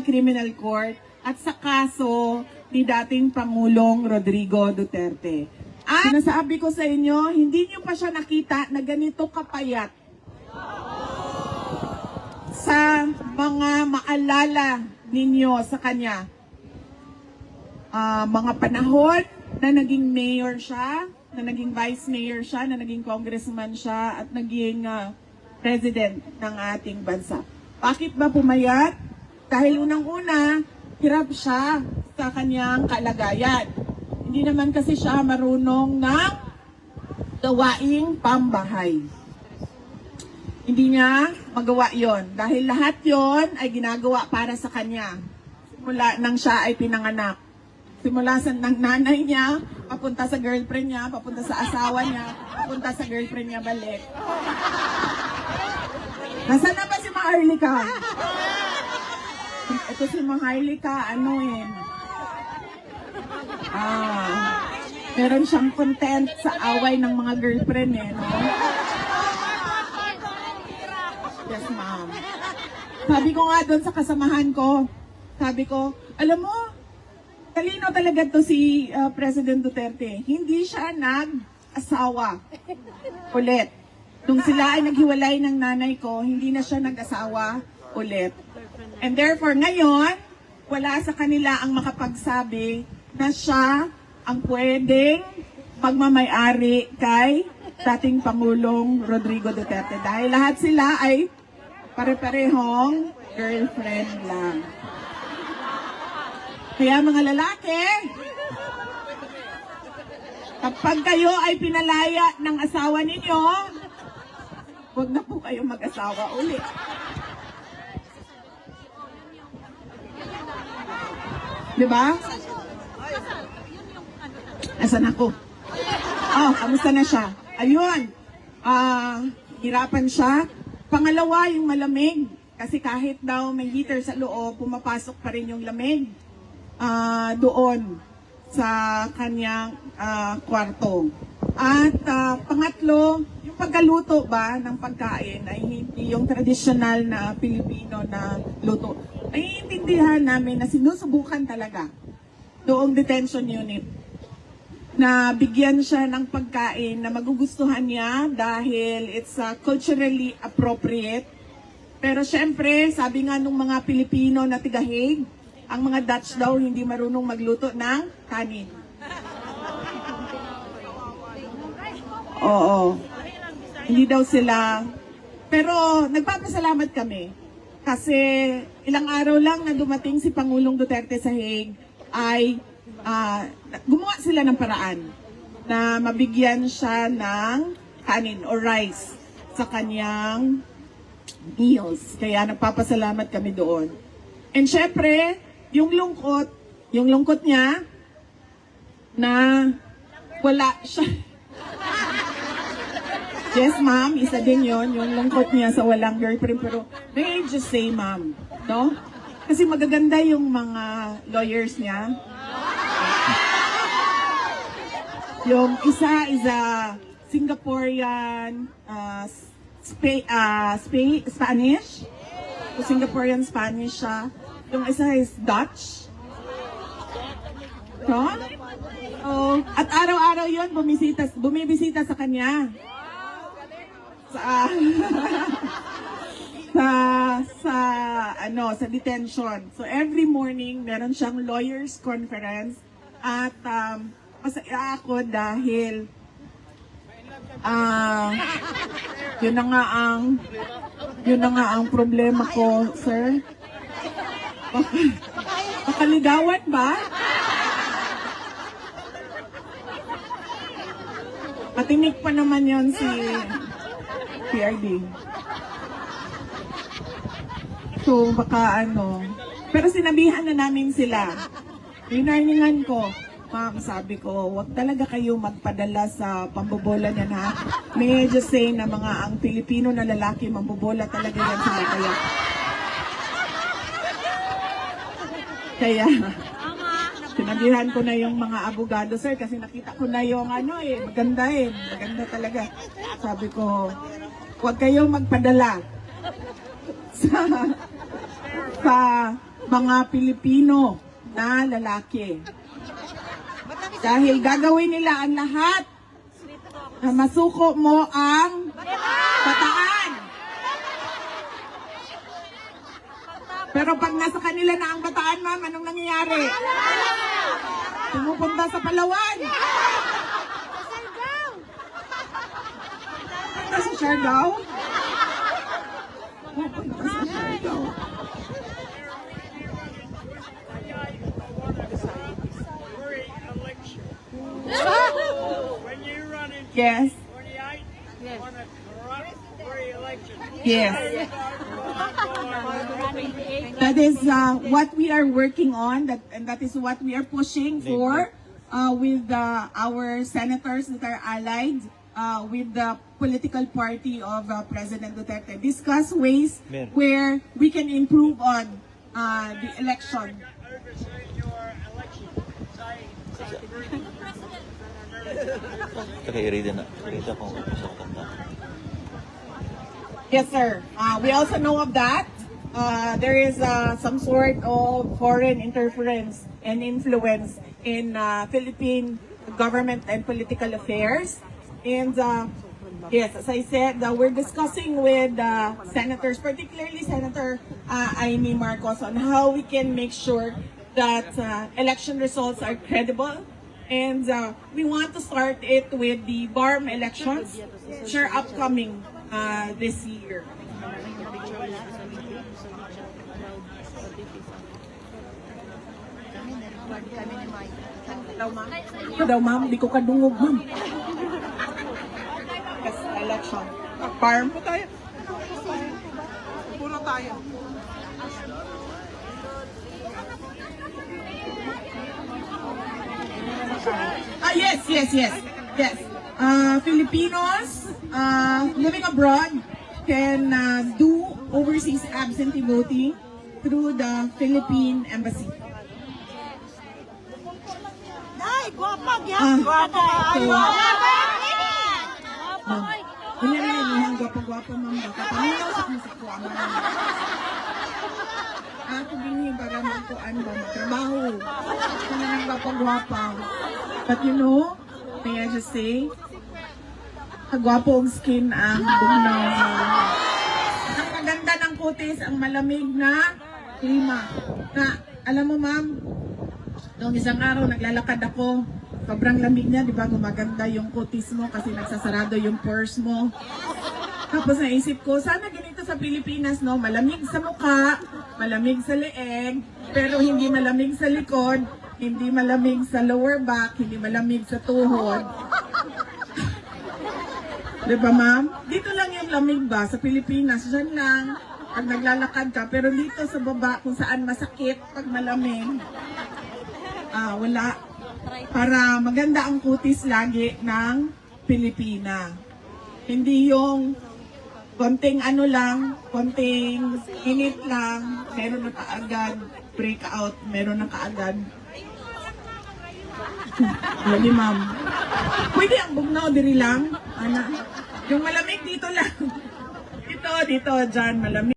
Criminal Court at sa kaso ni dating Pangulong Rodrigo Duterte. At sinasabi ko sa inyo, hindi niyo pa siya nakita na ganito kapayat sa mga maalala ninyo sa kanya. Mga panahon na naging mayor siya, na naging vice mayor siya, na naging congressman siya, at naging president ng ating bansa. Bakit ba pumayat? Dahil unang-una, hirap siya sa kanyang kalagayan. Hindi naman kasi siya marunong ng gawaing pambahay. Hindi niya magawa yon dahil lahat yon ay ginagawa para sa kanya. Simula nang siya ay pinanganak. Simula sa ng nanay niya, papunta sa girlfriend niya, papunta sa asawa niya, papunta sa girlfriend niya balik. Nasaan na ba si Maharlika? Ito si Maharlika, meron siyang content sa away ng mga girlfriend no? Yes, ma'am. Sabi ko nga doon sa kasamahan ko, sabi ko, alam mo, talino talaga to si President Duterte. Hindi siya nag-asawa ulit. Nung sila ay naghiwalay ng nanay ko, hindi na siya nag-asawa ulit. And therefore, ngayon, wala sa kanila ang makapagsabi na siya ang pwedeng magmamay-ari kay dating Pangulong Rodrigo Duterte. Dahil lahat sila ay pare-parehong girlfriend lang. Kaya mga lalaki, kapag kayo ay pinalaya ng asawa ninyo, huwag na po kayo mag-asawa ulit. Diba? Asan ako? Kamusta na siya? Ayun. Hirapan siya. Pangalawa, yung malamig. Kasi kahit daw may heater sa loob, pumapasok pa rin yung lamig doon sa kanyang kwarto. At pangatlo, yung pagkaluto ba ng pagkain ay hindi yung tradisyonal na Pilipino na luto. Ay intindihan namin na sinusubukan talaga doong detention unit na bigyan siya ng pagkain na magugustuhan niya dahil it's culturally appropriate. Pero syempre, sabi nga nung mga Pilipino na tiga-Hague, ang mga Dutch daw hindi marunong magluto ng kanin. Oo. Hindi daw sila. Pero nagpapasalamat kami. Kasi ilang araw lang na dumating si Pangulong Duterte sa Hague ay gumawa sila ng paraan na mabigyan siya ng kanin or rice sa kanyang meals. Kaya nagpapasalamat kami doon. And syempre, yung lungkot niya na wala siya. Yes, ma'am, isa din yon yung lungkot niya sa walang girlfriend. Pero may I just say, ma'am, no? Kasi magaganda yung mga lawyers niya. Yung isa is a Singaporean Spanish. So, Singaporean Spanish siya. Yung isa is Dutch. No? At araw-araw yon bumibisita sa kanya. Sa detention. So every morning meron siyang lawyers conference at masaya ako dahil yun na nga ang problema ko, sir. Makaligawan ba? Matinik pa naman yon si PRD. So, baka pero sinabihan na namin sila. Winarningan ko. Ma'am, sabi ko, wag talaga kayo magpadala sa pambobola niyan ha. May I just say na ang Pilipino na lalaki, mambobola talaga yan sila. Kaya, sinabihan ko na yung mga abogado, sir, kasi nakita ko na yung maganda maganda talaga. Sabi ko, huwag kayong magpadala sa mga Pilipino na lalaki. Dahil gagawin nila ang lahat na masuko mo ang bataan. Pero pag nasa kanila na ang bataan, ma'am, anong nangyayari? Pumupunta sa Palawan. Pupunta sa Siargao? Pupunta sa Siargao. When you run in Yes. 28, you want a corrupt free election. Yes. That is what we are working on, and that is what we are pushing for with our senators that are allied with the political party of President Duterte. Discuss ways where we can improve on the election. Overseeing your election. Say, Kaka-i-read na. I-read ako kung gusto ko kanta. Yes, sir. We also know of that. There is some sort of foreign interference and influence in Philippine government and political affairs. And yes, as I said, we're discussing with senators, particularly Senator Amy Marcos, on how we can make sure that election results are credible. And we want to start it with the BARM elections, which are upcoming this year. Daw ma'am, di ko kadungog ma'am. Yes, election. BARM po tayo. Puro tayo. Yes. Filipinos living abroad can do overseas absentee voting through the Philippine Embassy. Ay, guwapa, gyap. Guwapa. Ay, Kunya na yung gwapa-gwapa ma'am. Baka paminaw sa kong sa kuwa ma'am. Ako din para magkuan ba, magtrabaho. Kunya na gwapa-gwapa. But you know, may I just say, kagwapo ang skin ang bugnaw. Ang maganda ng kutis, ang malamig na klima. Na, alam mo ma'am, noong isang araw naglalakad ako, sobrang lamig niya, di ba? Gumaganda yung kutis mo kasi nagsasarado yung pores mo. Tapos naisip ko, sana ganito sa Pilipinas, no? Malamig sa mukha, malamig sa leeg, pero hindi malamig sa likod, hindi malamig sa lower back, hindi malamig sa tuhod. Di ba, ma'am? Dito lang yung lamig ba? Sa Pilipinas, dyan lang. Pag naglalakad ka, pero dito sa baba, kung saan masakit pag malamig, wala. Para maganda ang kutis lagi ng Pilipina. Hindi yung konting ano lang, konting init lang, meron na kaagad, breakout, meron na kaagad. Lagi ma'am. Pwede ang bugnaw diri lang, ana. Yung malamig dito lang. Dito, dyan, malamig.